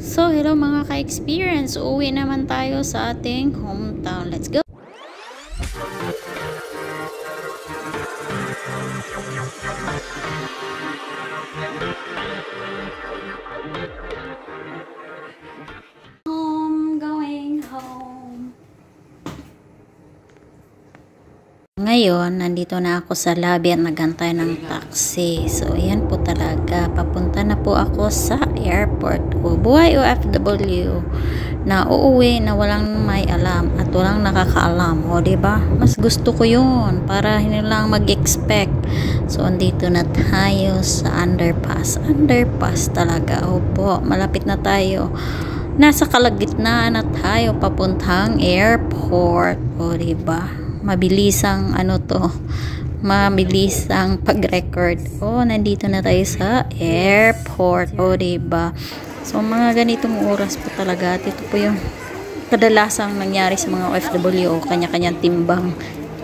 So, hello mga ka-experience. Uuwi naman tayo sa ating hometown. Let's go! Going home. Ngayon, nandito na ako sa lobby at nagantay ng taxi. So, ayan po talaga. Papunta na po ako sa airport. O, buhay OFW na uuwi na walang may alam at walang nakakaalam. O, diba? Mas gusto ko yun para hindi lang mag-expect. So, andito na tayo sa underpass. Underpass talaga. Opo, malapit na tayo. Nasa kalagitnaan na tayo papuntang airport. O, diba? Mabilisang mabilisang pag-record. Nandito na tayo sa airport. Diba? So, mga ganitong oras po talaga. At ito po yung kadalasang nangyari sa mga OFW o kanya-kanyang timbang.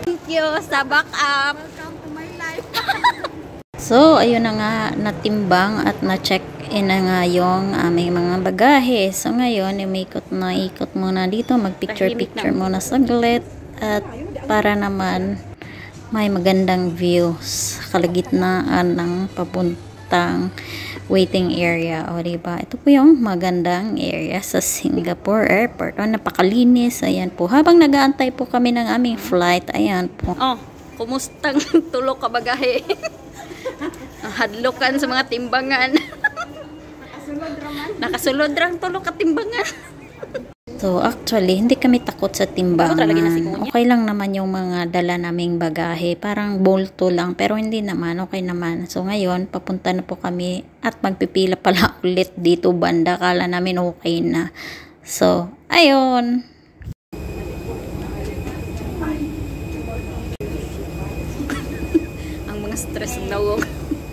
Thank you sa backup. Welcome to my life. So, ayun na nga, natimbang at na-check in na nga yung aming mga bagahe. So, ngayon, ikot muna dito. Mag-picture-picture muna saglit. At para naman may magandang views kalagitnaan ng papuntang waiting area. Diba? Ito po yung magandang area sa Singapore Airport. Napakalinis. Ayan po. Habang nag-aantay po kami ng aming flight, ayan po. Kumustang tulog ka bagahe? Hadlokan sa mga timbangan. Nakasulod rang tulog ka timbangan. So, actually, hindi kami takot sa timbangan. Okay lang naman yung mga dala naming bagahe. Parang bolto lang. Pero hindi naman. Okay naman. So, ngayon, papunta na po kami. At magpipila pala ulit dito banda. Kala namin okay na. So, ayun. Ang mga stress daw.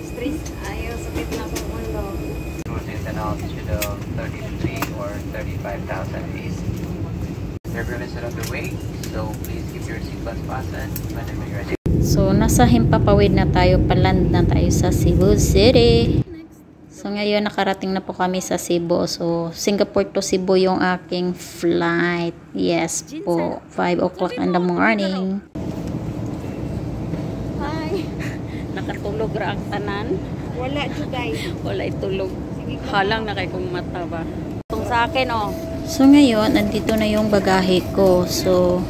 Stress? Ayaw, sakit na po mundo. An altitude of 33 or 35,000 feet. Turbulence is on the way, so please keep your seatbelts fastened whenever you're ready. So, nasa Himpapawid na tayo, paland na tayo sa Cebu City. So, ngayon nakarating na po kami sa Cebu. So, Singapore to Cebu yung aking flight. Yes po, 5 o'clock in the morning. Hi! Nakatulog ra ang tanan. Wala jugay. Wala itulog. Halang na kay kong mata ba. Itong sa akin So ngayon, nandito na yung bagahe ko. So,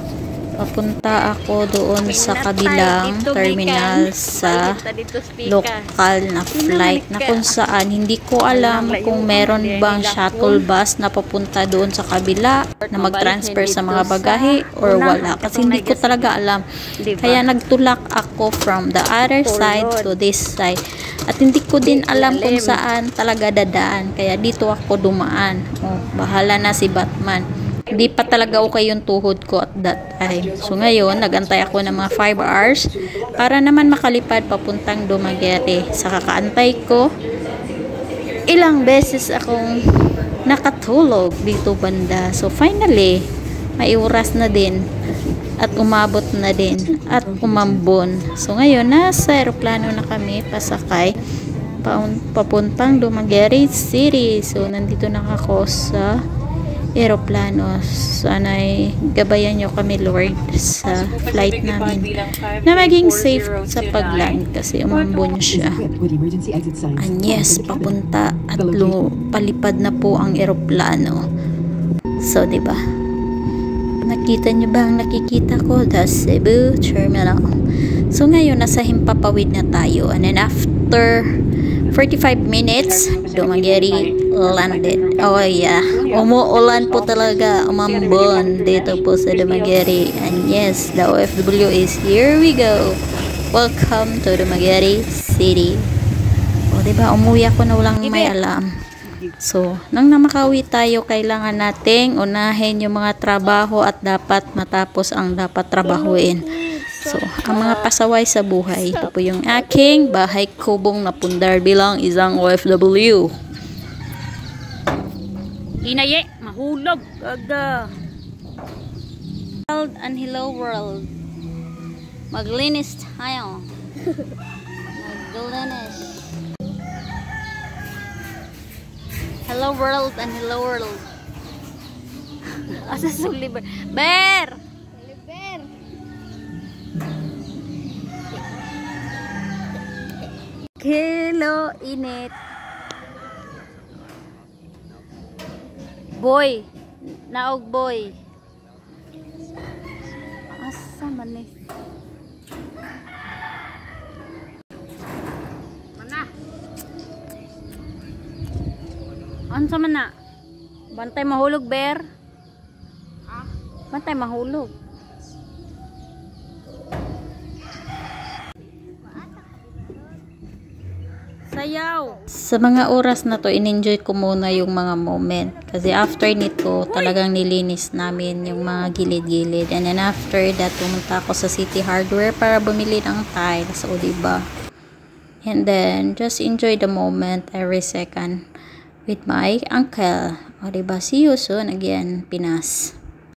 papunta ako doon sa kabilang terminal sa local na flight na kung saan hindi ko alam kung meron bang shuttle bus na papunta doon sa kabila na mag-transfer sa mga bagahe or wala. Kasi hindi ko talaga alam. Kaya nagtulak ako from the other side to this side. At hindi ko din alam kung saan talaga dadaan. Kaya dito ako dumaan. Bahala na si Batman. Hindi pa talaga okay yung tuhod ko at that time. So ngayon, nagantay ako ng mga 5 hours para naman makalipad papuntang Dumaguete. Sa kakaantay ko, ilang beses akong nakatulog dito banda. So finally, may oras na din at umabot na din at umambon. So ngayon, nasa aeroplano na kami pasakay papuntang Dumaguete City. So nandito na ako sa aeroplano. Sana'y gabayan nyo kami, Lord, sa flight namin na maging safe sa pagland kasi umambon siya. And yes, papunta at palipad na po ang aeroplano. So, diba? Nakita nyo ba ang nakikita ko? The Cebu Terminal. So, ngayon, nasa Himpapawid na tayo. And then, after 45 minutes, Dumaguete landed. Yeah. Umuulan po talaga. Umambon dito po sa Dumaguete. And yes, the OFW is here we go. Welcome to Dumaguete City. Diba? Umuwi ako na walang may alam. So, nang namakawi tayo, kailangan nating unahin yung mga trabaho at dapat matapos ang dapat trabahuin. So, ang mga pasaway sa buhay. Ito po yung aking bahay kubong na pundar bilang isang OFW. Inaye, mahulog. Gaga. World and hello world. Maglinis tayo. Maglinis. Hello world and hello world. Asa suli bear? Bear! Bear. Kilo init. Boy. Naog boy. Asa man ni? Mana? Ansa man na? Bantay mahulog, bear. Bantay mahulog. Sayaw. Sa mga oras na to, in-enjoy ko muna yung mga moment. Kasi after nito, talagang nilinis namin yung mga gilid-gilid. And then after that, pumunta ako sa City Hardware para bumili ng tiles. O diba? And then, just enjoy the moment every second with my uncle. O diba? See you soon again, Pinas.